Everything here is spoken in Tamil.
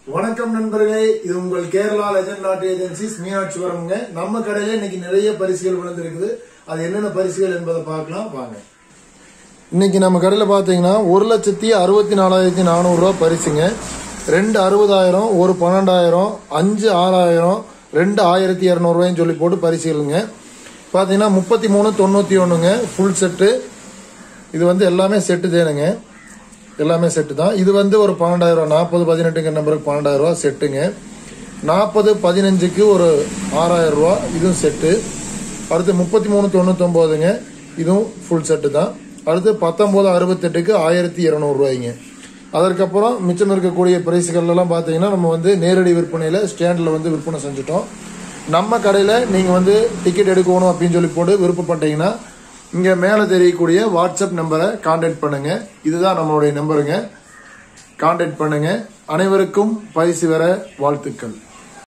வணக்கம் நண்பர்களே, இது உங்கள் Kerala legend lottery agencies Meenakshi வரவங்க. நம்ம கடையில இன்னைக்கு நிறைய பரிசுகள் விழுந்திருக்குது. அது என்னென்ன பரிசுகள் என்பதை பார்க்கலாம் வாங்க. இன்னைக்கு நம்ம கடையில பாத்தீங்கன்னா 1,64,400 ரூபாய் பரிசுங்க. 2 60,000, 1 12,000, 5 6,000, 2 1200 ரூபாய்ன்னு சொல்லி போட்டு பரிசுகளுங்க. பாத்தீங்கன்னா 3391ங்க ஃபுல் செட்டு. இது வந்து எல்லாமே செட்டு தேனுங்க, எல்லாமே செட்டு தான். இது வந்து ஒரு 12,000, 40 18 நம்பருக்கு 12,000 ரூபா செட்டுங்க. 40 15க்கு ஒரு 6,000 ரூபா, இதுவும் செட்டு. அடுத்து 3399ங்க, இதுவும் ஃபுல் செட்டு தான். அடுத்து 1968க்கு 1200 ரூபாய்ங்க. அதற்கப்புறம் மிச்சம் இருக்கக்கூடிய பிரைஸுகள் எல்லாம் பாத்தீங்கன்னா நம்ம வந்து நேரடி விற்பனையில ஸ்டாண்ட்ல வந்து விற்பனை செஞ்சுட்டோம். நம்ம கடையில நீங்க வந்து டிக்கெட் எடுக்கணும் அப்படின்னு சொல்லி போட்டு விருப்பப்பட்டீங்கன்னா இங்க மேல தெரியக்கூடிய வாட்ஸ்அப் நம்பரை கான்டாக்ட் பண்ணுங்க. இதுதான் நம்மளுடைய நம்பருங்க. கான்டாக்ட் பண்ணுங்க. அனைவருக்கும் பரிசு பெற வாழ்த்துக்கள்.